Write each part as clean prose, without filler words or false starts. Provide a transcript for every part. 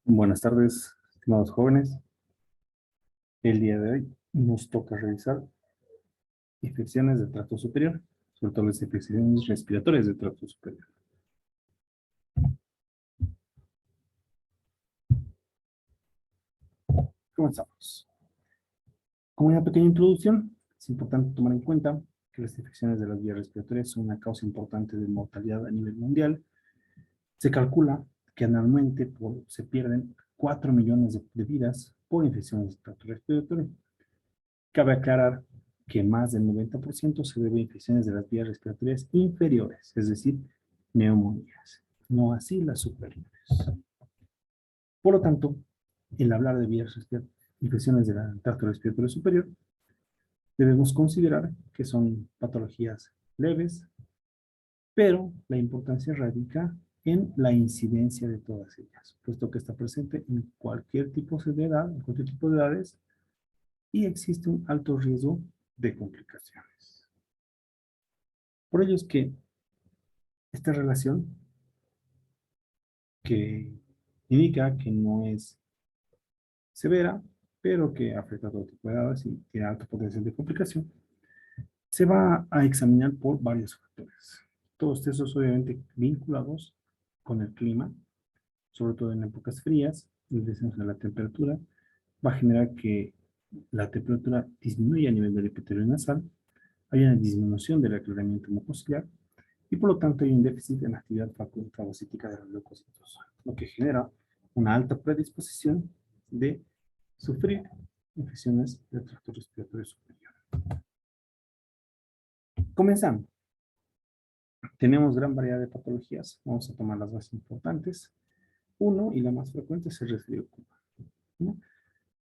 Buenas tardes, estimados jóvenes. El día de hoy nos toca revisar infecciones del tracto superior, sobre todo las infecciones respiratorias del tracto superior. Comenzamos. Como una pequeña introducción, es importante tomar en cuenta que las infecciones de las vías respiratorias son una causa importante de mortalidad a nivel mundial. Se calcula que anualmente se pierden 4 millones de vidas por infecciones del tracto respiratorio. Cabe aclarar que más del 90% se debe a infecciones de las vías respiratorias inferiores, es decir, neumonías, no así las superiores. Por lo tanto, el hablar de infecciones del tracto respiratorio superior, debemos considerar que son patologías leves, pero la importancia radica en la incidencia de todas ellas, puesto que está presente en cualquier tipo de edad, en cualquier tipo de edades, y existe un alto riesgo de complicaciones. Por ello es que esta relación que indica que no es severa, pero que afecta a todo tipo de edades y tiene alto potencial de complicación, se va a examinar por varios factores. Todos estos obviamente vinculados con el clima, sobre todo en épocas frías, el descenso de la temperatura va a generar que la temperatura disminuya a nivel del epitelio nasal, hay una disminución del aclaramiento mucociliar y por lo tanto hay un déficit en la actividad fagocítica de los leucocitos, lo que genera una alta predisposición de sufrir infecciones del tracto respiratorio superior. Comenzando. Tenemos gran variedad de patologías. Vamos a tomar las más importantes. Uno, y la más frecuente, es el resfrío común, ¿no?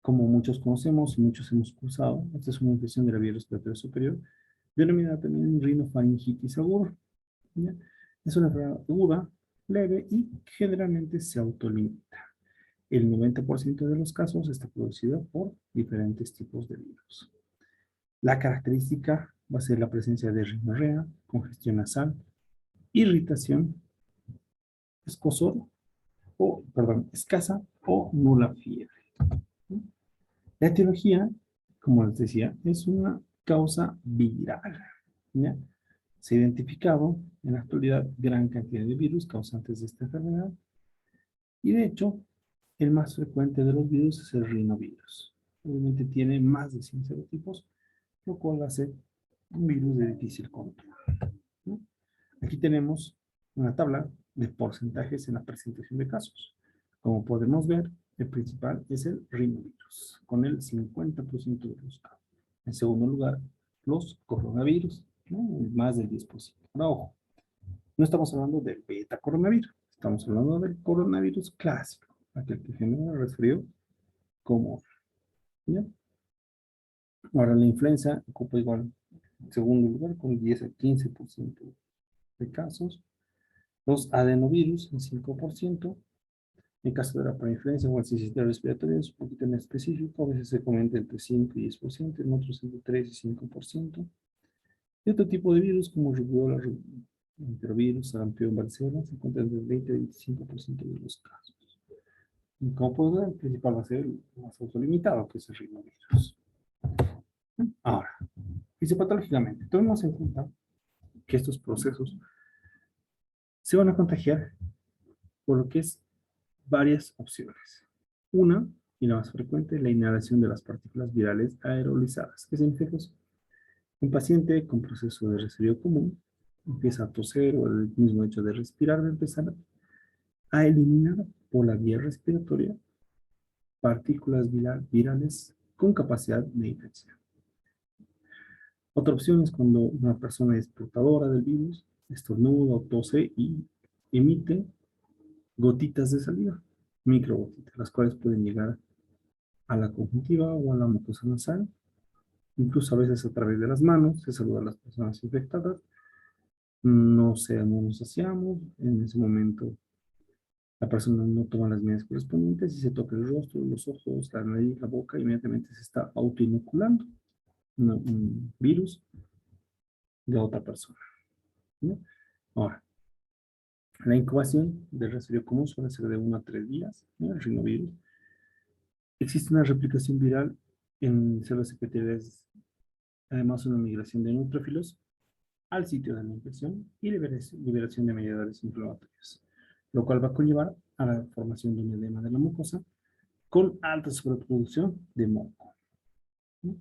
Como muchos conocemos y muchos hemos cursado, esta es una infección de la vía respiratoria superior, denominada también rinofaringitis aguda, ¿ya? Es una enfermedad aguda, leve y generalmente se autolimita. El 90% de los casos está producido por diferentes tipos de virus. La característica va a ser la presencia de rinorrea, congestión nasal, irritación, escozor, escasa o nula fiebre. La etiología, como les decía, es una causa viral, ¿ya? Se ha identificado en la actualidad gran cantidad de virus causantes de esta enfermedad y de hecho el más frecuente de los virus es el rinovirus. Obviamente tiene más de 100 serotipos, lo cual hace un virus de difícil control, ¿no? Aquí tenemos una tabla de porcentajes en la presentación de casos. Como podemos ver, el principal es el rinovirus, con el 50% de los casos. En segundo lugar, los coronavirus, ¿no? Más del 10%. Ahora, ojo, no estamos hablando del beta coronavirus, estamos hablando del coronavirus clásico, aquel que genera resfrío común, ¿ya? Ahora, la influenza ocupa igual en segundo lugar con 10 al 15% de casos. Los adenovirus en 5%. En caso de la parainfluencia o el sistema respiratorio es un poquito en específico, a veces se comenta entre 5 y 10%, en otros entre 3 y 5%. Y otro tipo de virus como rubiola, enterovirus, sarampión, varicela, se encuentran entre el 20 y 25% de los casos. Y como pueden ver, el principal va a ser el más autolimitado, que es el rinovirus. Ahora, fisiopatológicamente, tomemos en cuenta que estos procesos se van a contagiar por lo que es varias opciones. Una, y la más frecuente, la inhalación de las partículas virales aerolizadas. ¿Qué significa eso? Un paciente con proceso de resfrío común empieza a toser o el mismo hecho de respirar va a empezar a eliminar por la vía respiratoria partículas virales con capacidad de infección. Otra opción es cuando una persona es portadora del virus, estornuda o tose y emite gotitas de saliva, microgotitas, las cuales pueden llegar a la conjuntiva o a la mucosa nasal, incluso a veces a través de las manos, se saluda a las personas infectadas, no nos aseamos, en ese momento la persona no toma las medidas correspondientes y se toca el rostro, los ojos, la nariz, la boca, inmediatamente se está autoinoculando un virus de otra persona, ¿no? Ahora, La incubación del resfriado común suele ser de 1 a 3 días, ¿no? El rinovirus. Existe una replicación viral en células epiteliales, además una migración de neutrófilos al sitio de la infección y liberación de mediadores inflamatorios, lo cual va a conllevar a la formación de un edema de la mucosa con alta sobreproducción de moco, ¿no?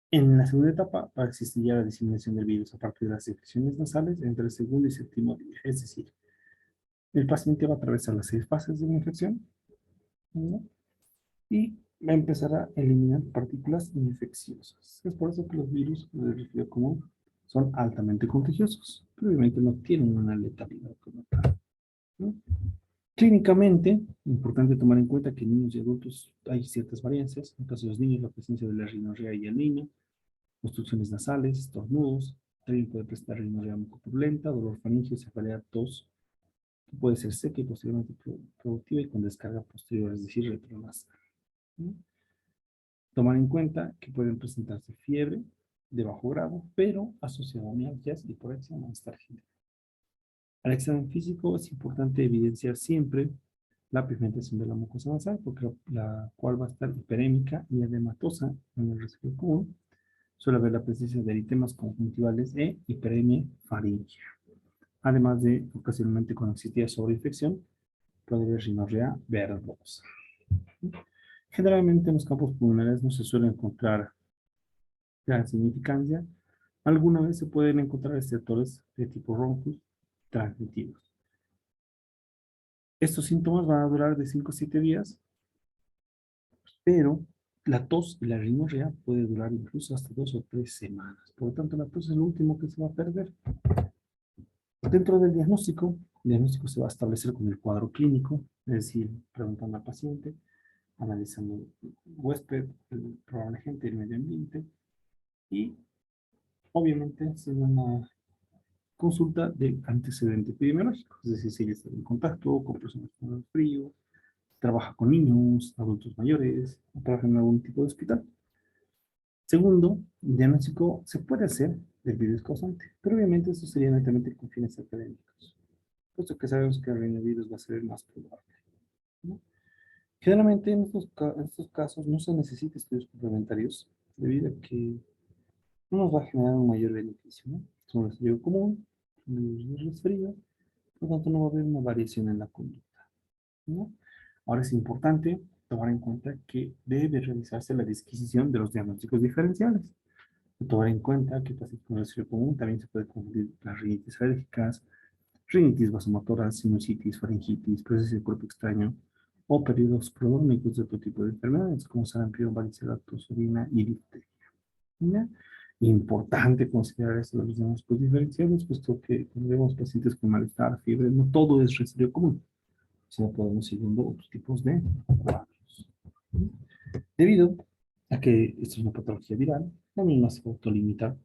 En la segunda etapa va a existir ya la diseminación del virus a partir de las secreciones nasales entre el segundo y séptimo día, es decir, el paciente va a atravesar las 6 fases de la infección, ¿no? Y va a empezar a eliminar partículas infecciosas. Es por eso que los virus del resfriado común son altamente contagiosos, pero obviamente no tienen una letalidad como tal, ¿no? Clínicamente, importante tomar en cuenta que en niños y adultos hay ciertas variancias. En caso de los niños, la presencia de la rinorrea y el niño, obstrucciones nasales, estornudos, también puede presentar rinorrea mucopurulenta, dolor faríngeo, cefalea, tos, que puede ser seca y posteriormente productiva y con descarga posterior, es decir, retronasal, ¿no? Tomar en cuenta que pueden presentarse fiebre de bajo grado, pero asociada a mialgias, hiporexia, malestar general. Al examen físico es importante evidenciar siempre la pigmentación de la mucosa nasal, porque la cual va a estar hiperémica y edematosa en el resfriado común. Suele haber la presencia de eritemas conjuntivales e hiperemia faríngea. Además de, ocasionalmente, cuando existía sobreinfección, puede haber rinorrea verdosa. Generalmente en los campos pulmonares no se suele encontrar gran significancia. Alguna vez se pueden encontrar receptores de tipo Ronchus transmitidos. Estos síntomas van a durar de 5 a 7 días, pero la tos y la rinorrea puede durar incluso hasta 2 o 3 semanas. Por lo tanto, la tos es lo último que se va a perder. Dentro del diagnóstico, el diagnóstico se va a establecer con el cuadro clínico, es decir, preguntando al paciente, analizando el huésped, el probable agente, el medio ambiente y obviamente se da una consulta del antecedente epidemiológico, es decir, si ella está en contacto con personas con frío, trabaja con niños, adultos mayores, o trabaja en algún tipo de hospital. Segundo, el diagnóstico se puede hacer del virus causante, pero obviamente eso sería netamente con fines académicos, puesto que sabemos que el rinovirus va a ser el más probable, ¿no? Generalmente en estos casos no se necesita estudios complementarios, debido a que no nos va a generar un mayor beneficio, ¿no? Es un resfriado común, un resfrío, por lo tanto no va a haber una variación en la conducta, ¿no? Ahora es importante tomar en cuenta que debe realizarse la disquisición de los diagnósticos diferenciales. Tomar en cuenta que pacientes con resfriado común también se puede confundir las rinitis alérgicas, rinitis vasomotoras, sinusitis, faringitis, presencia de cuerpo extraño o periodos prodrómicos de otro tipo de enfermedades como sarampión, varicela, tosferina y difteria, ¿no? Importante considerar esto de los diagnósticos diferenciales, puesto que cuando vemos pacientes con malestar, fiebre, no todo es resfriado común, sino podemos ir viendo otros tipos de cuadros. Debido a que esto es una patología viral, la misma se autolimita,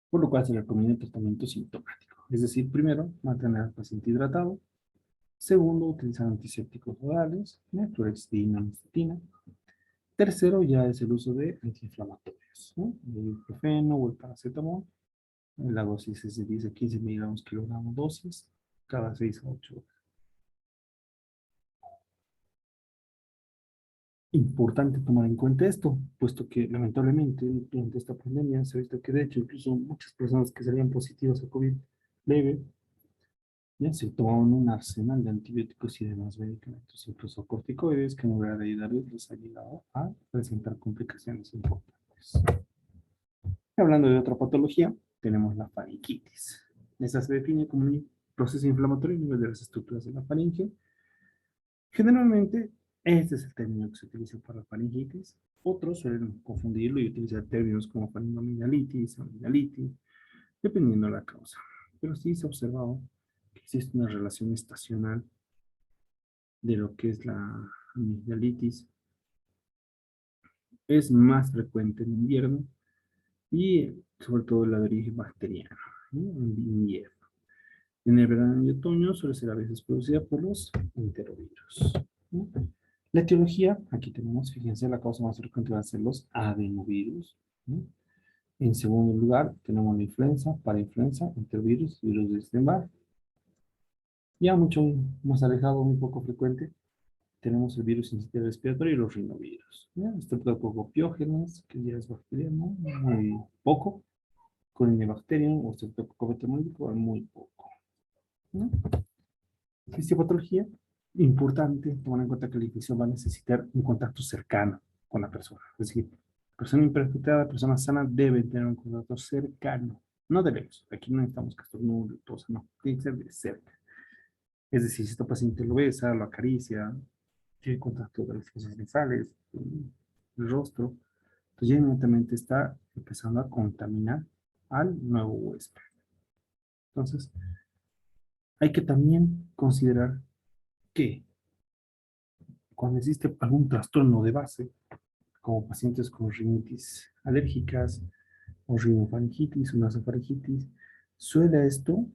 por lo cual se recomienda el tratamiento sintomático. Es decir, primero, mantener al paciente hidratado. Segundo, utilizar antisépticos orales, clorexidina, amistatina. Tercero, ya es el uso de antiinflamatorios, ¿no? El ibuprofeno o el paracetamol. La dosis es de 10 a 15 miligramos kilogramo dosis cada 6 a 8 horas. Importante tomar en cuenta esto, puesto que lamentablemente durante esta pandemia se ha visto que de hecho incluso muchas personas que salían positivas a COVID leve, ya se tomaban un arsenal de antibióticos y demás medicamentos, incluso corticoides, que en lugar de ayudarles les ha llegado a presentar complicaciones importantes. Hablando de otra patología, tenemos la faringitis. Esta se define como un proceso inflamatorio a nivel de las estructuras de la faringe. Generalmente, este es el término que se utiliza para la faringitis. Otros suelen confundirlo y utilizar términos como faringoamigdalitis o amigdalitis, dependiendo de la causa. Pero sí se ha observado que existe una relación estacional de lo que es la amigdalitis. Es más frecuente en invierno y sobre todo la de origen bacteriano, ¿no? En invierno. En el verano y otoño suele ser a veces producida por los enterovirus, ¿no? La etiología, aquí tenemos, fíjense, la causa más frecuente va a ser los adenovirus, ¿no? En segundo lugar, tenemos la influenza, parainfluenza, enterovirus, virus de Epstein-Barr. Ya mucho más alejado, muy poco frecuente, tenemos el virus sincitial respiratorio y los rinovirus. ¿Ya? Streptococcus que ya es bacteriano, muy poco. Corynebacterium o Streptococcus pneumoniae, muy poco. ¿No? Fisiopatología, importante tomar en cuenta que la infección va a necesitar un contacto cercano con la persona. Es decir, persona infectada, persona sana deben tener un contacto cercano. No de lejos. Aquí no necesitamos que estornude, tosa, no. Tiene que ser de cerca. Es decir, si este paciente lo besa, lo acaricia, tiene contacto de las fosas nasales, el rostro, entonces ya inmediatamente está empezando a contaminar al nuevo huésped. Entonces, hay que también considerar que cuando existe algún trastorno de base, como pacientes con rinitis alérgicas o rinofaringitis o nasofaringitis, suele esto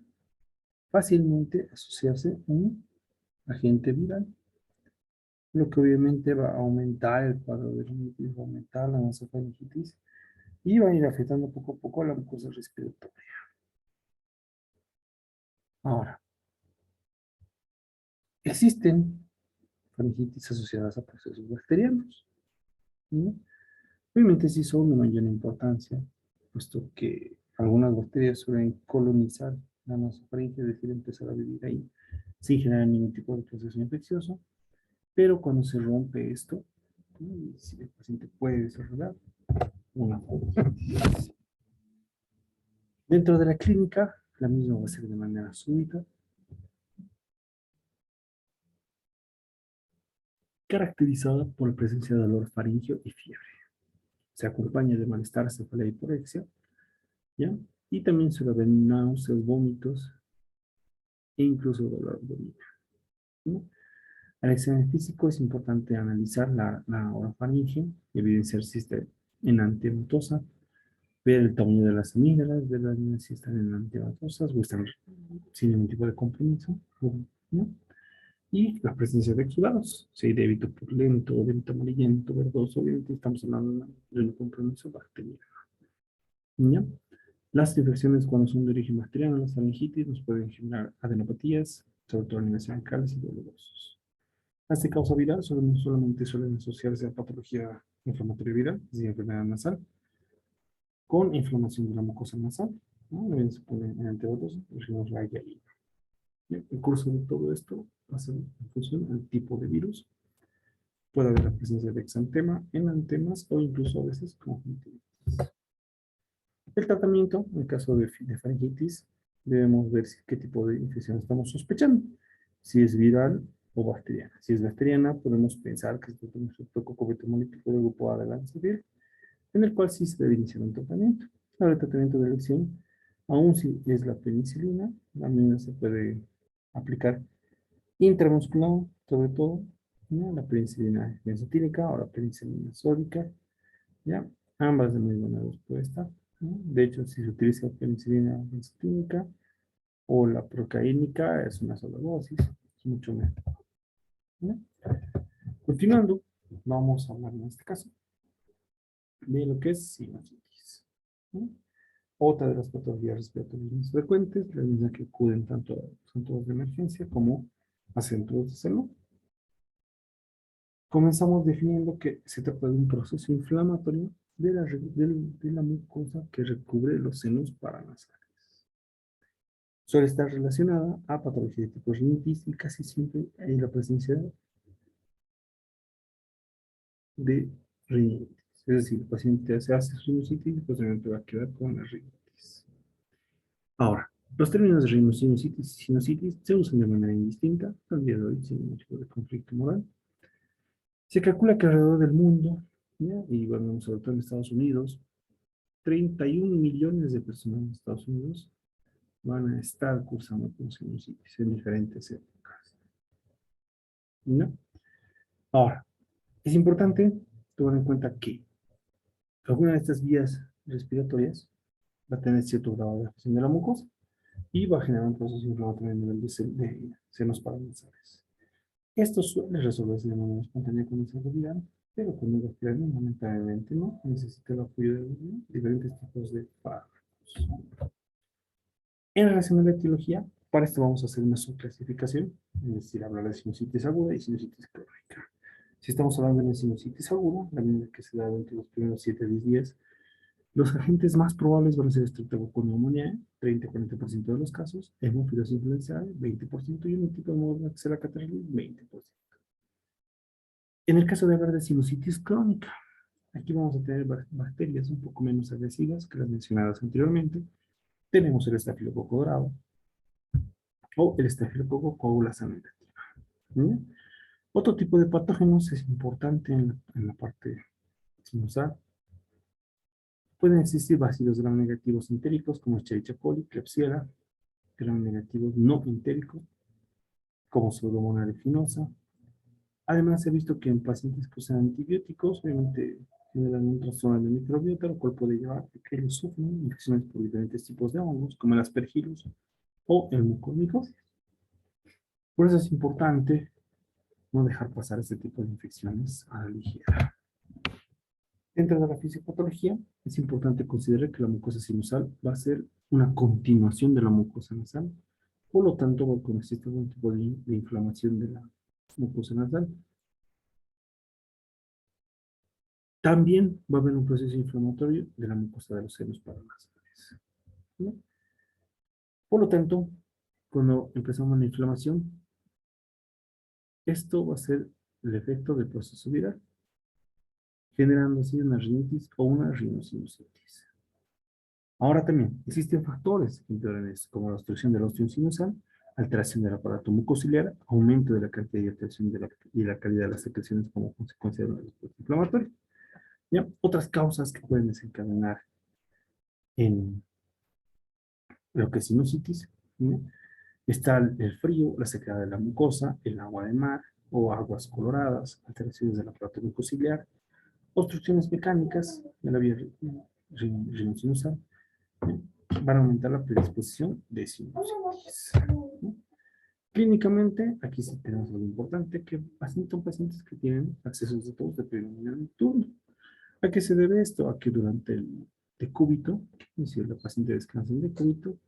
fácilmente asociarse a un agente viral, lo que obviamente va a aumentar el cuadro de rinitis, va a aumentar la nasofaringitis y va a ir afectando poco a poco a la mucosa respiratoria. Ahora, existen faringitis asociadas a procesos bacterianos, ¿no? Obviamente sí son de mayor importancia, puesto que algunas bacterias suelen colonizar la nasofaringe, es decir, empezar a vivir ahí sin generar ningún tipo de proceso infeccioso, pero cuando se rompe esto, si el paciente puede desarrollar una faringitis. Dentro de la clínica, la misma va a ser de manera súbita, caracterizada por la presencia de dolor faríngeo y fiebre. Se acompaña de malestar, cefalea y hiporexia, ¿ya? Y también suele haber náuseas, vómitos e incluso dolor abdominal, ¿no? Al examen físico es importante analizar la orofaringe, evidenciar si está enantiomatosa, ver el tamaño de las amígdalas, ver si están enantiamatosas o están sin ningún tipo de compromiso, ¿no? Y la presencia de exudados, si hay débito purulento, débito amarillento, verdoso, obviamente estamos hablando de un compromiso bacteriano, ¿ya? Las infecciones cuando son de origen bacteriano, las faringitis, nos pueden generar adenopatías, sobre todo en ancales y dolorosos. Las de causa viral solamente suelen asociarse a patología inflamatoria viral, es decir, enfermedad nasal, con inflamación de la mucosa nasal, ¿no? También se pone en antibióticos, decimos la IgA. El curso de todo esto pasa en función al tipo de virus. Puede haber la presencia de exantema, enantemas o incluso a veces conjuntivitis. El tratamiento, en el caso de faringitis, debemos ver qué tipo de infección estamos sospechando, si es viral o bacteriana. Si es bacteriana, podemos pensar que es un estreptococo betamolítico del grupo A de la Lancevir, en el cual sí se debe iniciar un tratamiento. Ahora, el tratamiento de elección, aún si es la penicilina, también se puede aplicar intramuscular, sobre todo, ¿no? La penicilina benzotílica o la penicilina sódica, ¿ya? Ambas de muy buena respuesta, ¿no? De hecho, si se utiliza penicilina benzotílica o la procaínica, es una sola dosis, es mucho mejor, ¿no? Continuando, vamos a hablar en este caso de lo que es sinusitis, ¿no? Otra de las patologías respiratorias más frecuentes, la misma que acuden tanto a centros de emergencia como a centros de salud. Comenzamos definiendo que se trata de un proceso inflamatorio de la mucosa que recubre los senos paranasales. Suele estar relacionada a patología de tipo rinitis y casi siempre hay la presencia de rinitis. Es decir, el paciente se hace sinusitis y posteriormente va a quedar con la rinitis. Ahora, los términos de rinosinusitis y sinusitis se usan de manera indistinta al día de hoy sin ningún tipo de conflicto moral. Se calcula que alrededor del mundo, ¿ya? Y bueno, sobre todo en Estados Unidos, 31 millones de personas en Estados Unidos van a estar cursando con sinusitis en diferentes épocas, ¿no? Ahora, es importante tomar en cuenta que alguna de estas vías respiratorias va a tener cierto grado de afección de la mucosa y va a generar un proceso inflamatorio a nivel de senos paranasales. Esto suele resolverse de manera espontánea con esa viral, pero con el bacteriano lamentablemente no necesita el apoyo de diferentes tipos de fármacos. En relación a la etiología, Para esto vamos a hacer una subclasificación, es decir, hablar de sinusitis aguda y sinusitis crónica. Si estamos hablando de una sinusitis aguda, la misma que se da entre los primeros 7 a 10 días, los agentes más probables van a ser estreptococcus pneumoniae, 30-40% de los casos, hemófilos influenzae, 20%, y un tipo de modo de la catarrhis, 20%. En el caso de hablar de sinusitis crónica, aquí vamos a tener bacterias un poco menos agresivas que las mencionadas anteriormente. Tenemos el estafilococo dorado o el estafilococo coagulasa negativa. ¿Mm? Otro tipo de patógenos es importante en la parte sinusal. Pueden existir bacilos gram negativos entéricos como Escherichia coli, Klebsiella, gram negativos no entéricos como Pseudomonas aeruginosa. Además, se ha visto que en pacientes que usan antibióticos, obviamente generan un trastorno de microbiota, lo cual puede llevar a que ellos sufran infecciones por diferentes tipos de hongos, como el aspergillus o el mucormicosis. Por eso es importante no dejar pasar este tipo de infecciones a la ligera. Dentro de la fisiopatología, es importante considerar que la mucosa sinusal va a ser una continuación de la mucosa nasal, por lo tanto va a conocer algún tipo de inflamación de la mucosa nasal. También va a haber un proceso inflamatorio de la mucosa de los senos paranasales, ¿no? Por lo tanto, cuando empezamos la inflamación, esto va a ser el efecto del proceso viral, generando así una rinitis o una rinosinusitis. Ahora también existen factores que intervienen en esto, como la obstrucción del ostium sinusal, alteración del aparato mucociliar, aumento de la cantidad y alteración y la calidad de las secreciones como consecuencia de una respuesta inflamatoria. ¿Ya? Otras causas que pueden desencadenar en lo que es sinusitis, ¿no? Está el frío, la sequedad de la mucosa, el agua de mar o aguas coloradas, alteraciones del aparato mucociliar, obstrucciones mecánicas de la vía rinosinusa, van a aumentar la predisposición de sinusitis, ¿no? Clínicamente, aquí sí tenemos algo importante, que son pacientes que tienen accesos de tos de periodo nocturno. ¿A qué se debe esto? A que durante el decúbito, es decir, la paciente descansa en decúbito,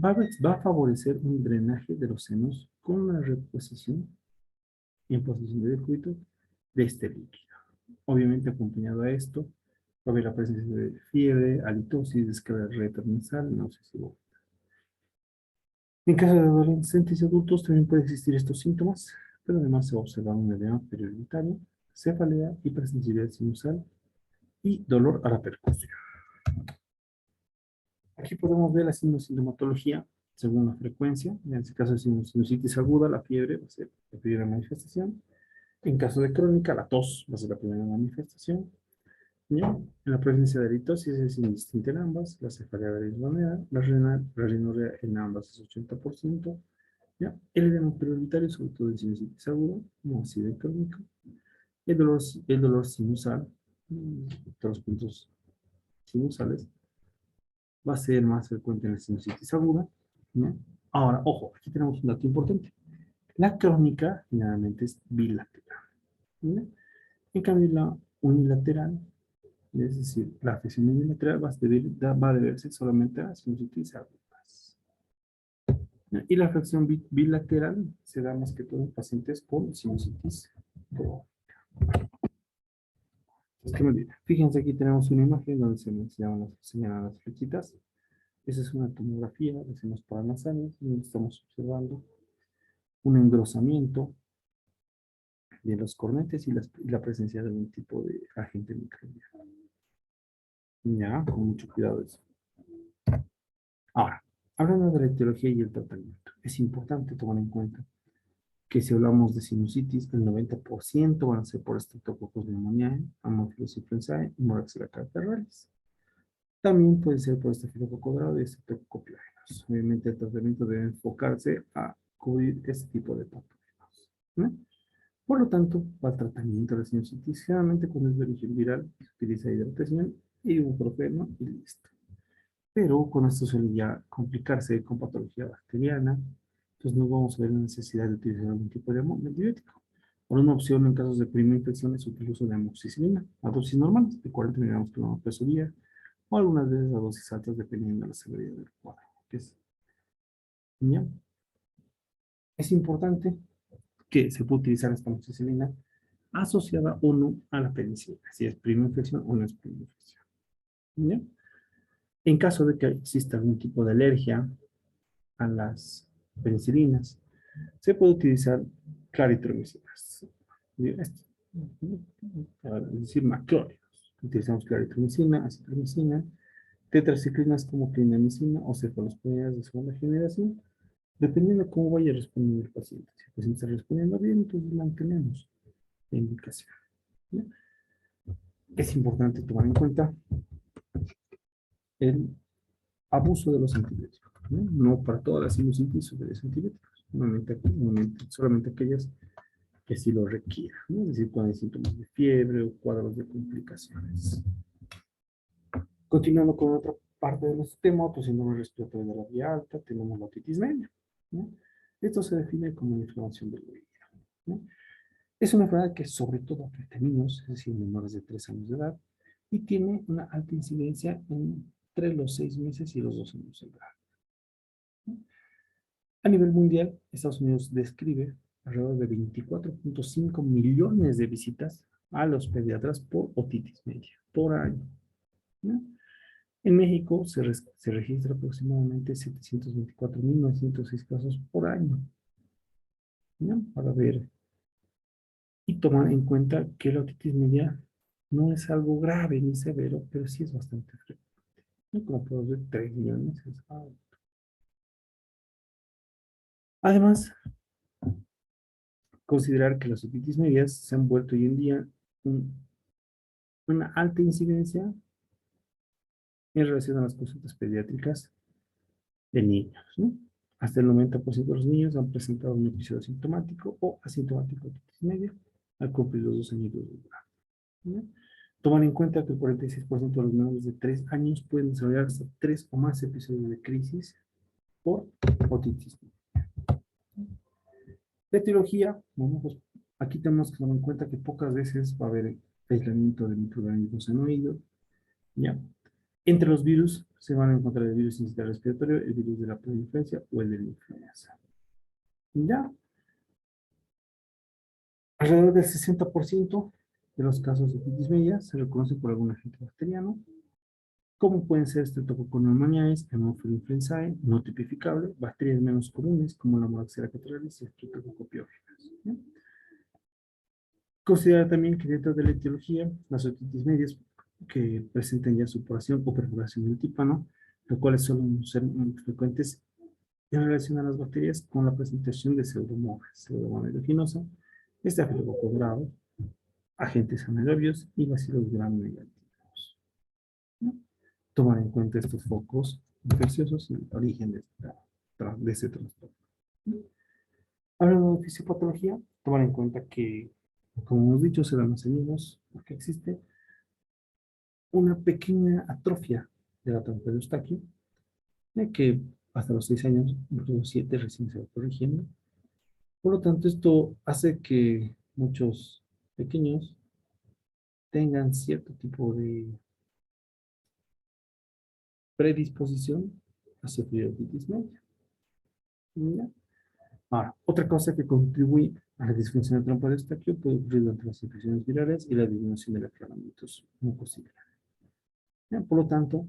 va a favorecer un drenaje de los senos con una reposición en posición de decúbito de este líquido. Obviamente, acompañado a esto, va a haber la presencia de fiebre, halitosis, descarga retronasal, náuseas y vómitos. En caso de adolescentes y adultos también pueden existir estos síntomas, pero además se observa un edema periodontario, cefalea, hipersensibilidad sinusal y dolor a la percusión. Aquí podemos ver la sintomatología según la frecuencia. En este caso de sinusitis aguda, la fiebre va a ser la primera manifestación. En caso de crónica, la tos va a ser la primera manifestación. ¿Ya? En la presencia de halitosis es indistinta en ambas, la cefalea de la rinorrea en ambas es 80%. ¿Ya? El edema periodontario, sobre todo en sinusitis aguda, no así de crónico. El dolor sinusal, de los puntos sinusales, va a ser más frecuente en la sinusitis aguda, ¿no? Ahora, ojo, aquí tenemos un dato importante. La crónica generalmente es bilateral, ¿no? En cambio, la unilateral, es decir, la afección unilateral va a deberse solamente a sinusitis agudas. Y la afección bilateral se da más que todo en pacientes con sinusitis crónica. Es que me olvida. Fíjense, aquí tenemos una imagen donde se señalan las flechitas. Esa es una tomografía de senos paranasales, donde estamos observando un engrosamiento de los cornetes y la presencia de un tipo de agente microbiano. Ya, con mucho cuidado eso. Ahora, hablando de la etiología y el tratamiento, es importante tomar en cuenta que si hablamos de sinusitis, el 90% van a ser por Streptococcus pneumoniae, Haemophilus influenzae y Moraxella catarrhalis. También puede ser por estafilococo dorado y Streptococcus pyogenes. Obviamente el tratamiento debe enfocarse a cubrir este tipo de patógenos, ¿no? Por lo tanto, para el tratamiento de la sinusitis, generalmente cuando es de origen viral, se utiliza hidratación, ibuprofeno y listo. Pero con esto suele ya complicarse con patología bacteriana, entonces no vamos a ver la necesidad de utilizar algún tipo de antibiótico. Por una opción en casos de primera infección es el uso de amoxicilina a dosis normales, de 40 miligramos por peso día, o algunas veces a dosis altas dependiendo de la severidad del cuadro, que es ¿Ya? Es importante que se pueda utilizar esta amoxicilina asociada o no a la penicilina, si es prima infección o no es prima infección. ¿Ya? En caso de que exista algún tipo de alergia a las penicilinas, se puede utilizar claritromicinas. Es decir, macrólidos. Utilizamos claritromicina, acitromicina, tetraciclinas como clindamicina o cefalosporinas de segunda generación, dependiendo de cómo vaya respondiendo el paciente. Si el paciente está respondiendo bien, entonces mantenemos la indicación. ¿No? Es importante tomar en cuenta el abuso de los antibióticos. No para todas las sinusitis de los antibióticos, solamente aquellas que sí lo requieran, ¿no? Es decir, cuando hay síntomas de fiebre o cuadros de complicaciones. Continuando con otra parte de nuestro tema, otro síndrome respiratorio de la vía alta, tenemos la otitis media, ¿no? Esto se define como una inflamación del oído, ¿no? Es una enfermedad que sobre todo afecta a niños, es decir, menores de 3 años de edad, y tiene una alta incidencia entre los 6 meses y los 2 años de edad. A nivel mundial, Estados Unidos describe alrededor de 24.5 millones de visitas a los pediatras por otitis media por año, ¿no? En México se registra aproximadamente 724.906 casos por año, ¿no? Para ver y tomar en cuenta que la otitis media no es algo grave ni severo, pero sí es bastante frecuente, ¿no? Como podemos ver, 3 millones es algo. Además, considerar que las otitis medias se han vuelto hoy en día un, una alta incidencia en relación a las consultas pediátricas de niños, ¿no? Hasta el 90% de los niños han presentado un episodio asintomático o asintomático de otitis media al cumplir los 2 años de edad, ¿no? Tomar en cuenta que el 46% de los menores de 3 años pueden desarrollar hasta 3 o más episodios de crisis por otitis media. La etiología, bueno, pues aquí tenemos que tomar en cuenta que pocas veces va a haber aislamiento de microorganismos en oído, ¿ya? Entre los virus se van a encontrar el virus incisional respiratorio, el virus de la influencia o el de la influenza. ¿Ya? Alrededor del 60% de los casos de otitis media se reconocen por algún agente bacteriano, como pueden ser Streptococcus pneumoniae, Haemophilus influenzae, no tipificable, bacterias menos comunes como la Moraxella catarrhalis y Streptococcus pyogenes. ¿Ya? Considera también que dentro de la etiología, las otitis medias que presenten ya supuración o perforación del tímpano, lo cuales suelen ser muy frecuentes en relación a las bacterias con la presentación de pseudomonas aeruginosa, estafilococo grave, agentes anaerobios y bacilos gram negativos, ¿no? Tomar en cuenta estos focos infecciosos y el origen de ese trastorno. Hablando de fisiopatología, tomar en cuenta que, como hemos dicho, se dan los niños porque existe una pequeña atrofia de la trompa de Eustaquio, que hasta los 6 años, incluso 7, recién se va corrigiendo. Por lo tanto, esto hace que muchos pequeños tengan cierto tipo de predisposición a sufrir otitis media, ¿ya? Ahora, otra cosa que contribuye a la disfunción de trompa de Eustaquio puede ocurrir durante las infecciones virales y la disminución de afloramientos mucociliares. Por lo tanto,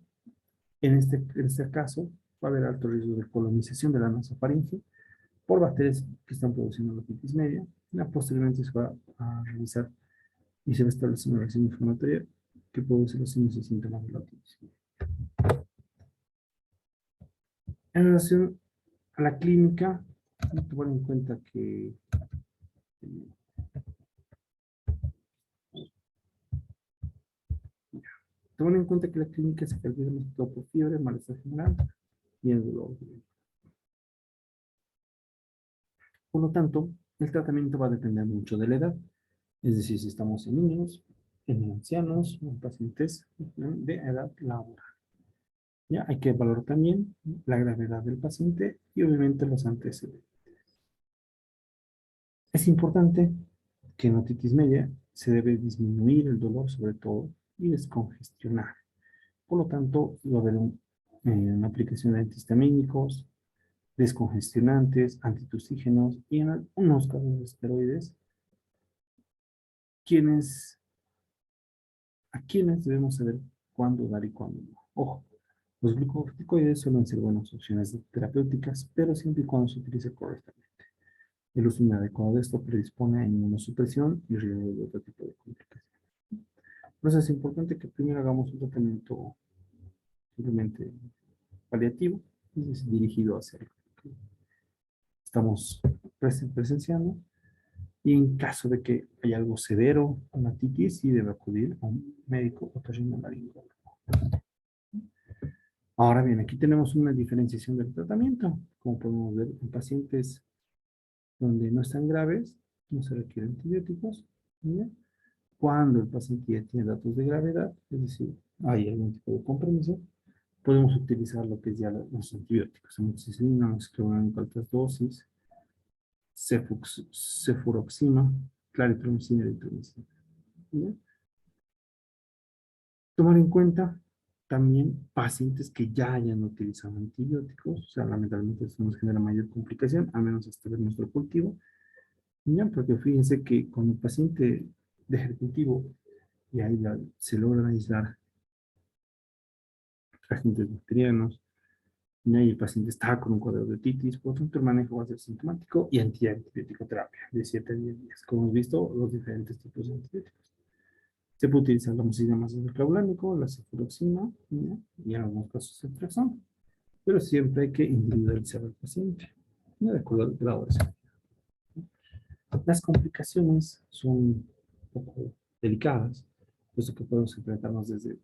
en este caso, va a haber alto riesgo de colonización de la nasofaringe por bacterias que están produciendo la otitis media. Posteriormente se va a realizar y se va a establecer una reacción inflamatoria que produce los signos y síntomas de la otitis media. En relación a la clínica, hay que tomar en cuenta que la clínica se caracteriza más por fiebre, malestar general y el dolor. Por lo tanto, el tratamiento va a depender mucho de la edad. Es decir, si estamos en niños, en ancianos, en pacientes de edad laboral. ¿Ya? Hay que valorar también la gravedad del paciente y obviamente los antecedentes. Es importante que en otitis media se debe disminuir el dolor sobre todo y descongestionar. Por lo tanto, va a haber una aplicación de antihistamínicos, descongestionantes, antitusígenos y en algunos casos esteroides, quienes, a quienes debemos saber cuándo dar y cuándo no. Ojo, los glucocorticoides suelen ser buenas opciones terapéuticas, pero siempre y cuando se utilice correctamente. El uso inadecuado de esto predispone a inmunosupresión y riesgo de otro tipo de complicaciones. Por eso es importante que primero hagamos un tratamiento simplemente paliativo, es decir, dirigido hacia lo que estamos presenciando. Y en caso de que haya algo severo, una titis, sí debe acudir a un médico otorrinolaringólogo. Ahora bien, aquí tenemos una diferenciación del tratamiento. Como podemos ver, en pacientes donde no están graves, no se requieren antibióticos. ¿Bien? Cuando el paciente ya tiene datos de gravedad, es decir, hay algún tipo de compromiso, podemos utilizar lo que es ya los antibióticos, amoxicilina, amoxicilina en altas dosis, cefuroxima, claritromicina y eritromicina. ¿Bien? Tomar en cuenta también pacientes que ya hayan utilizado antibióticos, o sea, lamentablemente eso nos genera mayor complicación, al menos hasta ver nuestro cultivo, ¿ya? Porque fíjense que cuando el paciente deja el cultivo y ahí se logran aislar agentes bacterianos, y ahí el paciente está con un cuadro de otitis, por lo tanto el manejo va a ser sintomático y antibiótico terapia de 7 a 10 días, como hemos visto los diferentes tipos de antibióticos. Se puede utilizar la amoxicilina más clavulánico, la cefuroxima, ¿ya? Y en algunos casos el trexón, pero siempre hay que individualizar al paciente, ¿ya? De acuerdo al grado de severidad. Las complicaciones son un poco delicadas, puesto que podemos enfrentarnos desde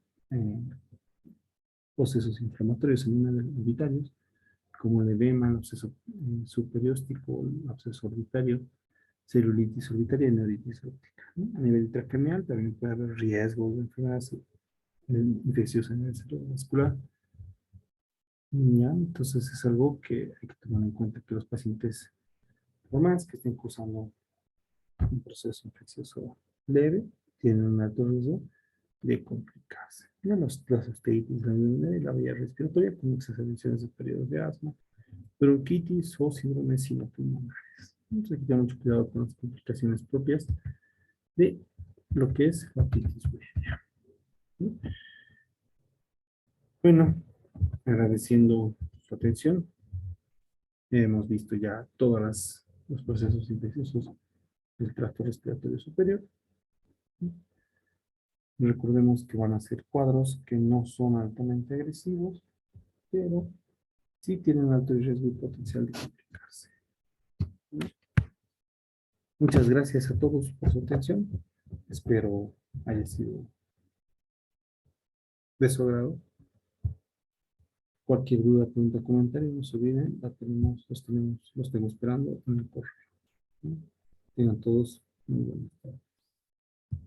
procesos inflamatorios orbitarios, como el edema, el absceso subperióstico, el absceso orbitario, celulitis orbitaria y neuritis óptica, ¿no? A nivel intracraneal también puede haber riesgos de enfermedades infecciosas en el cerebrovascular. ¿Ya? Entonces es algo que hay que tomar en cuenta que los pacientes, por más que estén cursando un proceso infeccioso leve, tienen un alto riesgo de complicarse. Ya las osteitis, la vía respiratoria con exacerbaciones de periodos de asma, bronquitis o síndromes sinopulmonares. Entonces hay que tener mucho cuidado con las complicaciones propias de lo que es la otitis media. ¿Sí? Bueno, agradeciendo su atención, hemos visto ya todos los procesos infecciosos del tracto respiratorio superior. Recordemos que van a ser cuadros que no son altamente agresivos, pero sí tienen alto riesgo y potencial de complicarse. Muchas gracias a todos por su atención. Espero haya sido de su agrado. Cualquier duda, pregunta, comentario, no se olviden, los tengo esperando en el correo. Tengan todos muy buenas tardes.